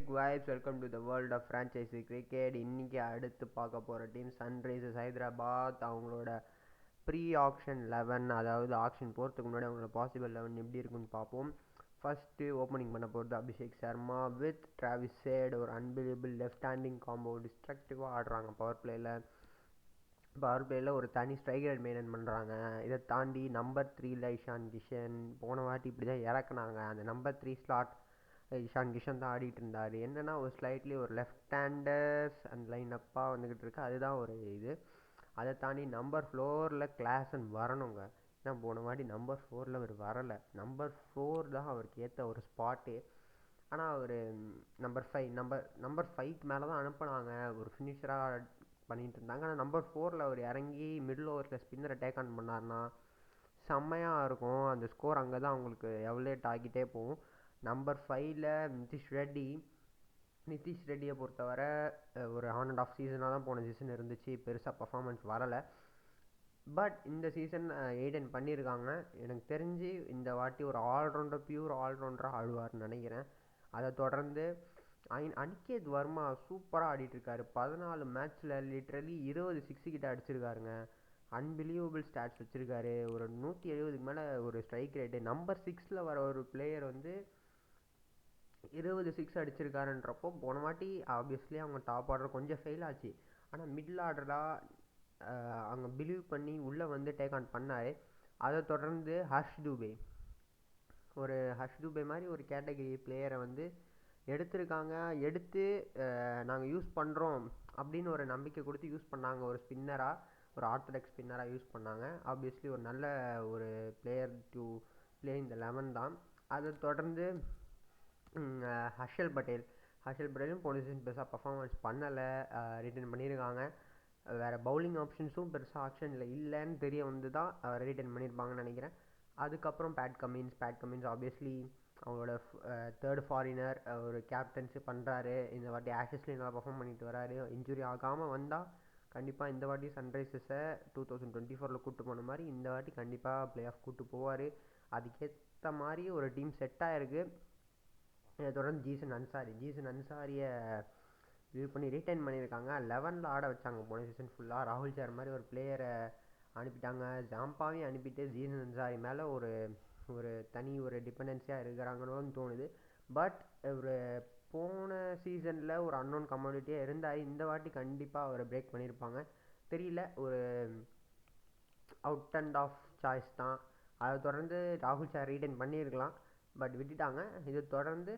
Big vibes welcome to the world of franchise cricket. இன்றைக்கி அடுத்து பார்க்க போகிற டீம் சன்ரைசர்ஸ் ஹைதராபாத். அவங்களோட ப்ரீ ஆக்ஷன் 11, அதாவது ஆக்ஷன் போகிறதுக்கு முன்னாடி அவங்களோட பாசிபிள் 11 எப்படி இருக்குன்னு பார்ப்போம். ஃபஸ்ட்டு ஓப்பனிங் பண்ண போகிறது Abhishek Sharma with Travis head. ஒரு அன்பிலியபிள் லெஃப்ட் ஹேண்டிங் காம்போ, டிஸ்ட்ரக்டிவாக ஆடுறாங்க பவர் பிளேயில் ஒரு தனி ஸ்ட்ரைக்கர் மெயின்டைன் பண்ணுறாங்க. இதை தாண்டி நம்பர் 3ல் இஷான் கிஷன். போன வாட்டி இப்படி தான் இறக்குனாங்க. அந்த நம்பர் 3 ஸ்லாட் இஷான் கிஷன் தான் ஆடிட்டு இருந்தார். என்னென்னா ஒரு ஸ்லைட்லி ஒரு லெஃப்ட் ஹேண்டர்ஸ் அண்ட் லைன் அப்பாக வந்துக்கிட்டு இருக்கு. அதுதான் ஒரு இது. அதை தாண்டி நம்பர் 4ல் கிளாசன் வரணுங்க. ஏன்னா போன வாட்டி நம்பர் 4ல் அவர் வரலை. நம்பர் 4 தான் அவருக்கு ஏற்ற ஒரு ஸ்பாட்டு. ஆனால் அவர் நம்பர் 5க்கு மேலே தான் அனுப்புனாங்க. ஒரு ஃபினிஷராக பண்ணிகிட்டு இருந்தாங்க. ஆனால் நம்பர் 4ல் அவர் இறங்கி மிடில் ஓவரில் ஸ்பின்னரை டேக் ஆன் பண்ணார்னா செம்மையாக இருக்கும். அந்த ஸ்கோர் அங்கே தான் அவங்களுக்கு எவலேட் ஆகிட்டே போகும். நம்பர் 5ல் நிதிஷ் ரெட்டியை பொறுத்தவரை ஒரு ஆன் அண்ட் ஆஃப் சீசனாக தான் போன சீசன் இருந்துச்சு. பெருசாக பர்ஃபார்மன்ஸ் வரலை. பட் இந்த சீசன் எய்டன் பண்ணியிருக்காங்க. எனக்கு தெரிஞ்சு இந்த வாட்டி ஒரு பியூர் ஆல்ரவுண்டராக ஆடுவார்னு நினைக்கிறேன். அதை தொடர்ந்து அனிகேத் வர்மா சூப்பராக ஆடிட்டுருக்காரு. 14 மேட்ச்சில் லிட்ரலி 20 6 கிட்ட அடிச்சிருக்காருங்க. அன்பிலீவபிள் ஸ்டாட்ஸ் வச்சுருக்காரு. ஒரு 170க்கு மேலே ஒரு ஸ்ட்ரைக் ரேட்டு. நம்பர் 6ல் வர ஒரு பிளேயர் 20 6 அடிச்சிருக்காருன்றப்போ போன வாட்டி ஆப்வியஸ்லி அவங்க டாப் ஆர்டர் கொஞ்சம் ஃபெயில் ஆச்சு. ஆனால் மிடில் ஆர்டராக அவங்க பிலீவ் பண்ணி உள்ளே டேக் ஆன் பண்ணார். அதை தொடர்ந்து ஹர்ஷ் தூபே மாதிரி ஒரு கேட்டகரி பிளேயரை எடுத்திருக்காங்க. எடுத்து நாங்கள் யூஸ் பண்ணுறோம் அப்படின்னு ஒரு நம்பிக்கை கொடுத்து யூஸ் பண்ணாங்க. ஒரு ஸ்பின்னராக, ஒரு ஆர்த்தடாக்ஸ் ஸ்பின்னராக யூஸ் பண்ணாங்க. ஆப்வியஸ்லி ஒரு நல்ல ஒரு பிளேயர் டு பிளே இந்த 11 தான். அதை தொடர்ந்து ஹர்ஷல் பட்டேலும் போன சீசன் பெருசாக பர்ஃபார்மன்ஸ் பண்ணலை, ரிட்டர்ன் பண்ணியிருக்காங்க. வேறு பவுலிங் ஆப்ஷன்ஸும் பெருசாக ஆப்ஷனில் இல்லைன்னு தெரிய தான் ரிட்டர்ன் பண்ணியிருப்பாங்கன்னு நினைக்கிறேன். அதுக்கப்புறம் பேட் கமின்ஸ் ஆப்வியஸ்லி அவங்களோட தேர்ட் ஃபாரினர், ஒரு கேப்டன்ஸி பண்ணுறாரு. இந்த வாட்டி ஆஷஸ்லேயும் நல்லா பர்ஃபார்ம் பண்ணிட்டு வராரு. இன்ஜுரி ஆகாமல் வந்தால் கண்டிப்பாக இந்த வாட்டி சன்ரைசர்ஸை 2024 கூப்பிட்டு போன மாதிரி இந்த வாட்டி கண்டிப்பாக பிளே ஆஃப் கூப்பிட்டு போவார். அதுக்கேற்ற மாதிரி ஒரு டீம் செட் ஆகிருக்கு. இதை தொடர்ந்து ஜீசன் அன்சாரியை வியூ பண்ணி ரீட்டைன் பண்ணியிருக்காங்க. 11ல் ஆட வச்சாங்க போன சீசன் ஃபுல்லாக. ராகுல் சார் மாதிரி ஒரு பிளேயரை அனுப்பிட்டாங்க. ஜாம்பாவையும் அனுப்பிட்டு ஜீசன் அன்சாரி மேலே ஒரு தனி ஒரு டிபெண்டன்சியாக இருக்கிறாங்கன்னு தோணுது. பட் ஒரு போன சீசனில் ஒரு அன்னோன் கம்யூனிட்டியாக இருந்தார். இந்த வாட்டி கண்டிப்பாக அவரை பிரேக் பண்ணியிருப்பாங்க. தெரியல, ஒரு அவுட் அண்ட் ஆஃப் சாய்ஸ் தான். அதை தொடர்ந்து ராகுல் சார் ரீட்டைன் பண்ணியிருக்கலாம், பட் விட்டுட்டாங்க. இதை தொடர்ந்து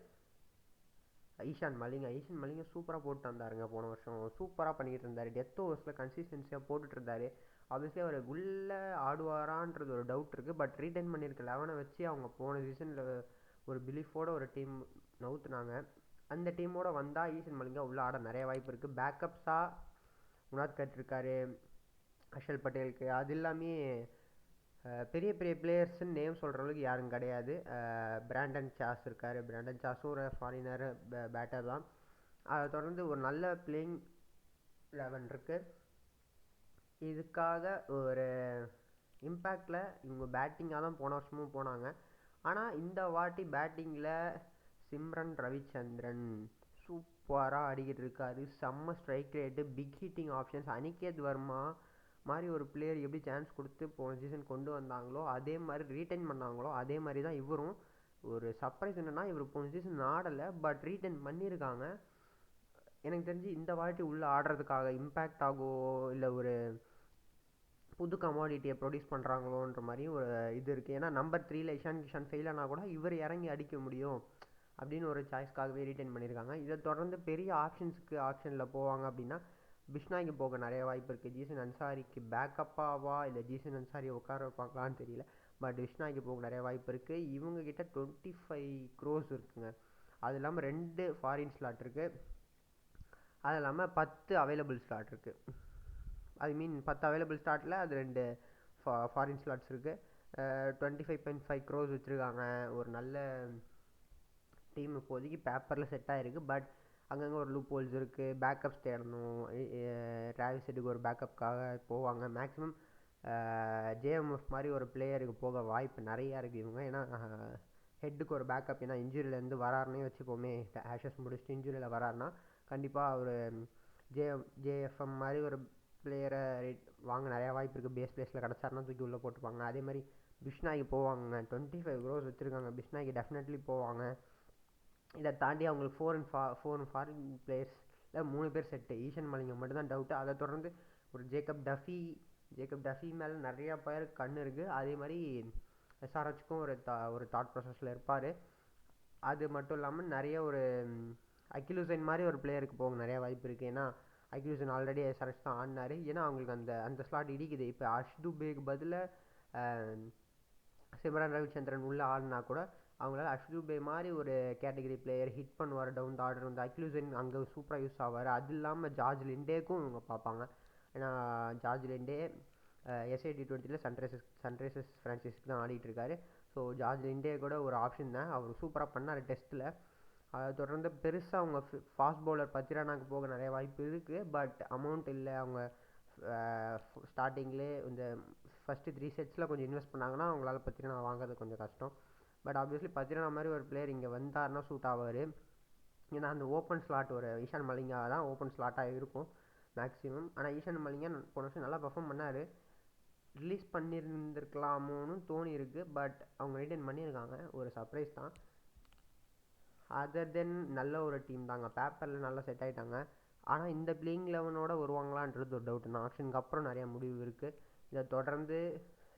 ஈஷான் மலிங்க சூப்பராக போட்டு வந்தாருங்க. போன வருஷம் சூப்பராக பண்ணிக்கிட்டு இருந்தார். டெத் ஓவர்ஸில் கன்சிஸ்டன்சியாக போட்டுட்ருந்தார். ஆப்வியஸ்லி அவர் உள்ளே ஆடுவாரான்றது ஒரு டவுட் இருக்குது. பட் ரீட்டைன் பண்ணியிருக்க 11 வச்சு அவங்க போன சீசனில் ஒரு பிலீஃபோடு ஒரு டீம் நவுத்துனாங்க. அந்த டீமோடு வந்தால் ஈஷான் மலிங்கா உள்ளே ஆட நிறைய வாய்ப்பு இருக்குது. பேக்கப்ஸாக முனாத் கட் இருக்கார், ஹர்ஷல் பட்டேலுக்கு. அது எல்லாமே பெரிய பிளேயர்ஸ்ன்னு நேம் சொல்கிற அளவுக்கு யாரும் கிடையாது. பிராண்டன் சாஸ் இருக்கார். பிராண்டன் சாஸும் ஒரு ஃபாரினர் பேட்டர் தான். அதை தொடர்ந்து ஒரு நல்ல பிளேயிங் 11 இருக்குது. இதுக்காக ஒரு இம்பேக்டில் இவங்க பேட்டிங்காக தான் போன வருஷமும் போனாங்க. ஆனால் இந்த வாட்டி பேட்டிங்கில் சிம்ரன் ரவிச்சந்திரன் சூப்பராக ஆடிக்கிட்டு இருக்காரு. செம்ம strike rate, big hitting options. Aniket Varma மாதிரி ஒரு பிளேயர் எப்படி சான்ஸ் கொடுத்து போன சீசன் கொண்டு வந்தாங்களோ, அதே மாதிரி ரீட்டைன் பண்ணாங்களோ, அதே மாதிரி தான் இவரும். ஒரு சர்ப்ரைஸ் என்னென்னா, இவர் போன சீசன் ஆடலை, பட் ரீட்டைன் பண்ணியிருக்காங்க. எனக்கு தெரிஞ்சு இந்த வாட்டி உள்ளே ஆடுறதுக்காக இம்பேக்ட் ஆகோ இல்லை ஒரு புது கமாடிட்டியை ப்ரொடியூஸ் பண்ணுறாங்களோன்ற மாதிரியும் ஒரு இது இருக்குது. ஏன்னா நம்பர் 3ல் இஷான் கிஷன் ஃபெயில் ஆனால் கூட இவர் இறங்கி அடிக்க முடியும் அப்படின்னு ஒரு சாய்ஸ்க்காகவே ரீட்டைன் பண்ணியிருக்காங்க. இதை தொடர்ந்து பெரிய ஆப்ஷனில் போவாங்க அப்படின்னா பிஷ்னாய்க்கு போக நிறைய வாய்ப்பு இருக்குது. ஜீசன் அன்சாரிக்கு பேக்கப்பாவா இல்லை ஜீசன் அன்சாரியை உட்கார வைப்பாங்களான்னு தெரியல, பட் பிஷ்னாய்க்கு போக நிறைய வாய்ப்பு இருக்குது. இவங்ககிட்ட 25 crores இருக்குங்க. அது இல்லாமல் 2 ஃபாரின் ஸ்லாட் இருக்குது. அது இல்லாமல் 10 அவைலபிள் ஸ்லாட் இருக்குது. 10 அவைலபிள் ஸ்லாட்டில் அது 2 ஃபாரின் ஸ்லாட்ஸ் இருக்குது. 25.5 crores வச்சுருக்காங்க. ஒரு நல்ல டீம் இப்போதைக்கு பேப்பரில் செட் ஆகிருக்கு. பட் அங்கங்கே ஒரு லூப் ஹோல்ஸ் இருக்குது. பேக்கப்ஸ் தேடணும். டிராவிஸ் ஹெட்டுக்கு ஒரு பேக்கப்புக்காக போவாங்க. மேக்ஸிமம் ஜேஎம்எஃப் மாதிரி ஒரு பிளேயருக்கு போக வாய்ப்பு நிறையா இருக்குது இவங்க. ஏன்னா ஹெட்டுக்கு ஒரு பேக்கப். ஏன்னா இன்ஜுரியிலேருந்து வராருன்னே வச்சுப்போமே, ஆஷஸ் முடிச்சுட்டு இன்ஜுரியில் வராருன்னா கண்டிப்பாக ஒரு ஜேஎஃப்எம் மாதிரி ஒரு பிளேயரை வாங்க நிறையா வாய்ப்பு இருக்குது. பேஸ் பிளேஸில் கிடச்சாருன்னா தூக்கி உள்ளே போட்டுப்பாங்க. அதே மாதிரி பிஷ்னாய்க்கு போவாங்க. 25 crores வச்சுருக்காங்க. பிஷ்னாய்க்கு டெஃபினெட்லி போவாங்க. இதை தாண்டி அவங்களுக்கு ஃபோர் ஃபாரின் பிளேயர்ஸ் இல்லை 3 பேர் செட்டு. ஈஷன் மலிங்கம் மட்டும்தான் டவுட்டு. அதை தொடர்ந்து ஒரு ஜேக்கப் டஃபி மேலே நிறையா பேருக்கு கண் இருக்குது. அதே மாதிரி எஸ்ஆர்ஹெச்க்கும் ஒரு தாட் ப்ராசஸில் இருப்பார். அது மட்டும் இல்லாமல் நிறைய ஒரு அகிலுசைன் மாதிரி ஒரு பிளேயருக்கு போக நிறையா வாய்ப்பு இருக்குது. ஏன்னா அகிலுசைன் ஆல்ரெடி எஸ்ஆர்ஹெச் தான் ஆடினார். ஏன்னா அவங்களுக்கு அந்த ஸ்லாட் இடிக்குது. இப்போ அஷ்துபேக்கு பதிலாக சிம்ரன் ரவிச்சந்திரன் உள்ளே ஆடினா கூட அவங்களால அஷ்துபே மாதிரி ஒரு கேட்டகரி பிளேயர் ஹிட் பண்ணுவார் டவுன் த ஆர்டர். வந்து அகிலுசைன் அங்கே சூப்பராக யூஸ் ஆவார். அது இல்லாமல் ஜார்ஜ் லிண்டேக்கும் இவங்க பார்ப்பாங்க. ஏன்னா George Linde SA T20 Sunrisers ஃப்ரான்ச்சைஸிக்கு தான் ஆடிட்டு இருக்காரு. ஸோ ஜார்ஜ் லிண்டே கூட ஒரு ஆப்ஷன் தான். அவர் சூப்பராக பண்ணார் டெஸ்ட்டில். அதை தொடர்ந்து பெருசாக அவங்க ஃபாஸ்ட் பவுலர் பத்திரானாக்கு போக நிறைய வாய்ப்பு இருக்குது. பட் அமௌண்ட் இல்லை. அவங்க ஸ்டார்டிங்லேயே இந்த ஃபஸ்ட்டு 3 sets கொஞ்சம் இன்வெஸ்ட் பண்ணாங்கன்னா அவங்களால பத்திரானா வாங்குறது கொஞ்சம் கஷ்டம். பட் ஆப்வியஸ்லி பத்திரானா மாதிரி ஒரு பிளேயர் இங்கே வந்தாருன்னா சூட் ஆவார். ஏன்னா அந்த ஓப்பன் ஸ்லாட் ஒரு ஈஷான் மலிங்கா தான் ஓப்பன் ஸ்லாட்டாக இருக்கும் மேக்ஸிமம். ஆனால் ஈஷான் மலிங்கா போன வருஷம் நல்லா பர்ஃபார்ம் பண்ணார். ரிலீஸ் பண்ணியிருந்துருக்கலாமோன்னு தோணி இருக்குது. பட் அவங்க ரிட்டைன் பண்ணியிருக்காங்க. ஒரு சர்ப்ரைஸ் தான். அதர் தென் நல்ல ஒரு டீம் தாங்க. பேப்பரில் நல்லா செட் ஆகிட்டாங்க. ஆனால் இந்த பிளேயிங் 11ஓட வருவாங்களான்றது ஒரு டவுட். நான் ஆப்ஷனுக்கு அப்புறம் நிறையா முடிவு இருக்குது. இதை தொடர்ந்து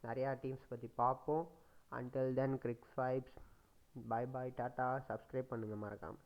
நிறையா டீம்ஸ் பற்றி பார்ப்போம். Until then Cric Vibes. Bye tata. Subscribe பண்ணுங்கள் மறக்காமல்.